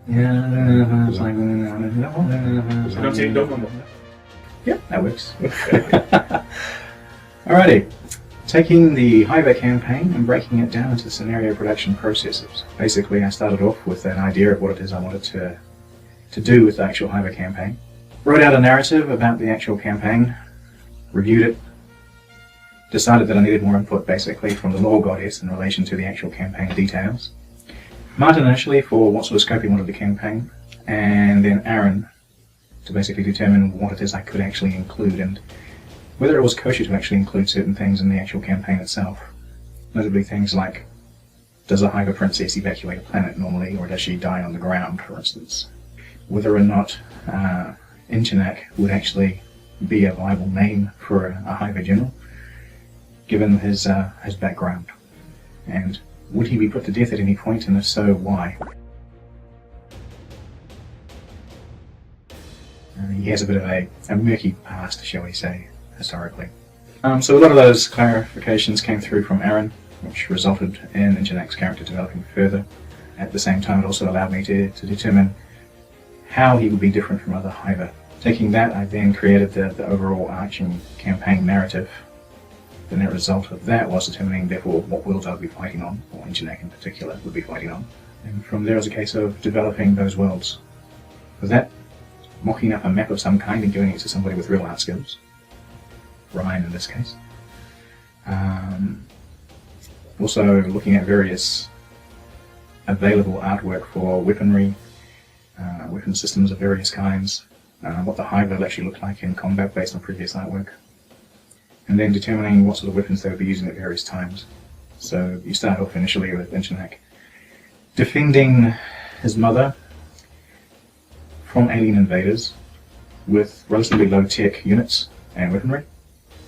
Yeah, it's like, Don't say don't mumble. yeah, that works. Alrighty. Taking the Hiver campaign and breaking it down into scenario production processes. Basically, I started off with an idea of what it is I wanted to do with the actual Hiver campaign. Wrote out a narrative about the actual campaign, reviewed it, decided that I needed more input basically from the lore goddess in relation to the actual campaign details. Martin initially for what sort of scope he wanted the campaign, and then Aaron to basically determine what it is I could actually include and whether it was kosher to actually include certain things in the actual campaign itself. Notably things like, does a Hiver princess evacuate a planet normally, or does she die on the ground, for instance? Whether or not Inchinak would actually be a viable name for a Hiver general, given his background. And would he be put to death at any point, and if so, why? He has a bit of a murky past, shall we say, historically. So a lot of those clarifications came through from Aaron, which resulted in Inchinak's character developing further. At the same time, it also allowed me to determine how he would be different from other Hiver. Taking that, I then created the overall arching campaign narrative. The net result of that was determining, therefore, what worlds I would be fighting on, or Inchinak in particular would be fighting on. And from there, it was a case of developing those worlds. For that, mocking up a map of some kind and giving it to somebody with real art skills. Ryan in this case. Also looking at various available artwork for weaponry, weapon systems of various kinds, what the Hive will actually look like in combat based on previous artwork, and then determining what sort of weapons they would be using at various times. So you start off initially with Inchinak defending his mother from alien invaders with relatively low-tech units and weaponry,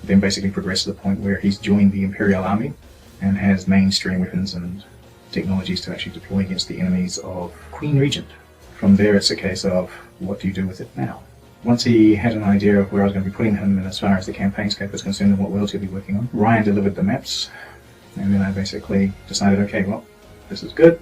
then basically progress to the point where he's joined the Imperial Army and has mainstream weapons and technologies to actually deploy against the enemies of Queen Regent. From there it's a case of, what do you do with it now? Once he had an idea of where I was going to be putting him and as far as the campaign scope was concerned and what worlds he'll be working on, Ryan delivered the maps, and then I basically decided, okay, well, this is good,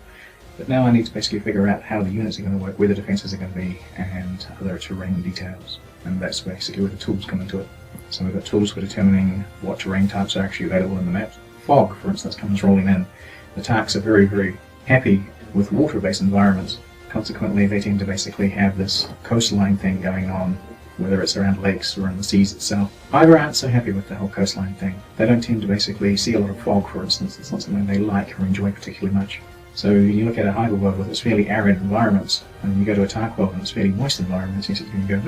but now I need to basically figure out how the units are going to work, where the defenses are going to be, and other terrain details. And that's basically where the tools come into it. So we've got tools for determining what terrain types are actually available in the map. Fog, for instance, comes rolling in. The Tarks are very, very happy with water-based environments. Consequently, they tend to basically have this coastline thing going on, whether it's around lakes or in the seas itself. Hiver aren't so happy with the whole coastline thing. They don't tend to basically see a lot of fog, for instance. It's not something they like or enjoy particularly much. So you look at a Hiver world with its fairly arid environments, and you go to a Tark world and it's fairly moist environments, and you go,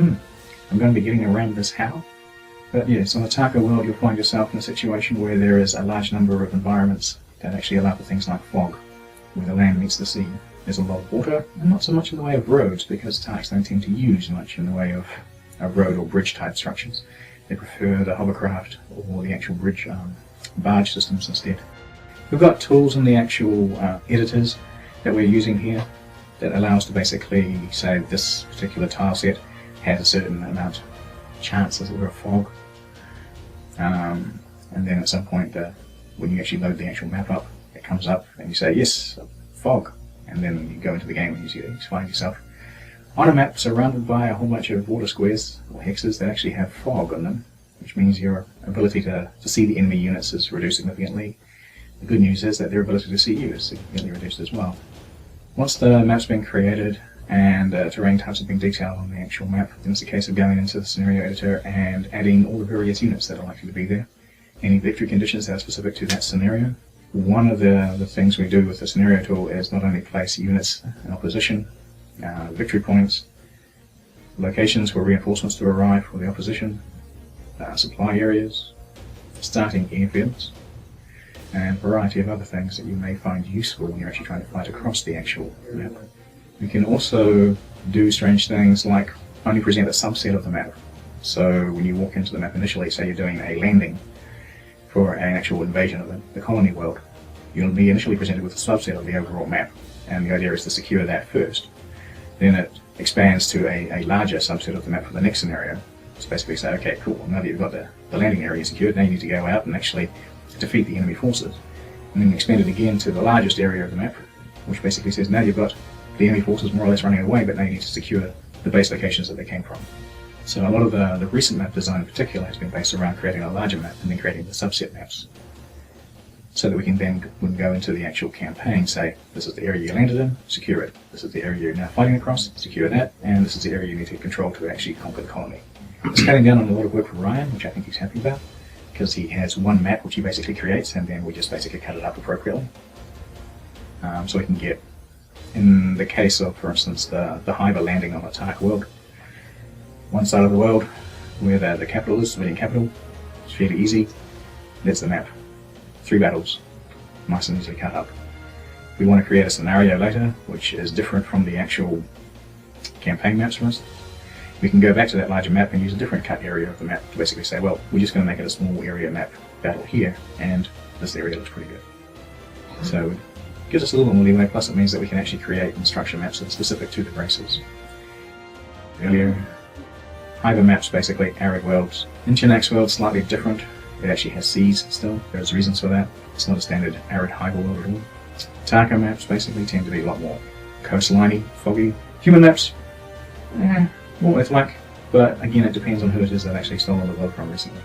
I'm going to be getting around this how? But yes, on the Tarka world you'll find yourself in a situation where there is a large number of environments that actually allow for things like fog, where the land meets the sea. There's a lot of water, and not so much in the way of roads, because Tarks don't tend to use much in the way of road or bridge type structures. They prefer the hovercraft or the actual bridge barge systems instead. We've got tools in the actual editors that we're using here that allow us to basically say this particular tile set has a certain amount chance, as it were, of fog. And then at some point, when you actually load the actual map up, it comes up and you say, yes, fog. And then you go into the game and you find yourself on a map surrounded by a whole bunch of water squares or hexes that actually have fog on them, which means your ability to see the enemy units is reduced significantly. The good news is that their ability to see you is significantly reduced as well. Once the map's been created and terrain types have been detailed on the actual map, then it's a case of going into the scenario editor and adding all the various units that are likely to be there. Any victory conditions that are specific to that scenario. One of the things we do with the scenario tool is not only place units in opposition, victory points, locations for reinforcements to arrive for the opposition, supply areas, starting airfields, and a variety of other things that you may find useful when you're actually trying to fight across the actual map. We can also do strange things like only present a subset of the map. So when you walk into the map initially, say you're doing a landing for an actual invasion of the colony world, you'll be initially presented with a subset of the overall map, and the idea is to secure that first. Then it expands to a larger subset of the map for the next scenario. So basically say, okay, cool, now that you've got the landing area secured, now you need to go out and actually defeat the enemy forces. And then expand it again to the largest area of the map, which basically says now you've got the enemy forces more or less running away, but now you need to secure the base locations that they came from. So a lot of the recent map design in particular has been based around creating a larger map and then creating the subset maps, so that we can then, when we go into the actual campaign, say, this is the area you landed in, secure it. This is the area you're now fighting across, secure that. And this is the area you need to control to actually conquer the colony. It's cutting down on a lot of work for Ryan, which I think he's happy about, because he has one map which he basically creates, and then we just basically cut it up appropriately. So we can get, in the case of, for instance, the Hive are landing on a Tark world, one side of the world where the capital is, civilian capital, it's fairly easy. That's the map. 3 battles, nice and easily cut up. We want to create a scenario later which is different from the actual campaign maps for us. We can go back to that larger map and use a different cut area of the map to basically say, well, we're just going to make it a small area map battle here, and this area looks pretty good. So it gives us a little more leeway, plus it means that we can actually create and structure maps that are specific to the races. Earlier, Hive maps basically arid worlds. Inchinak's world slightly different. It actually has seas still. There's reasons for that. It's not a standard arid hive world at all. Tarka maps basically tend to be a lot more coastliney, foggy. Human maps, more with luck, but again it depends on who it is that actually stolen the world from recently.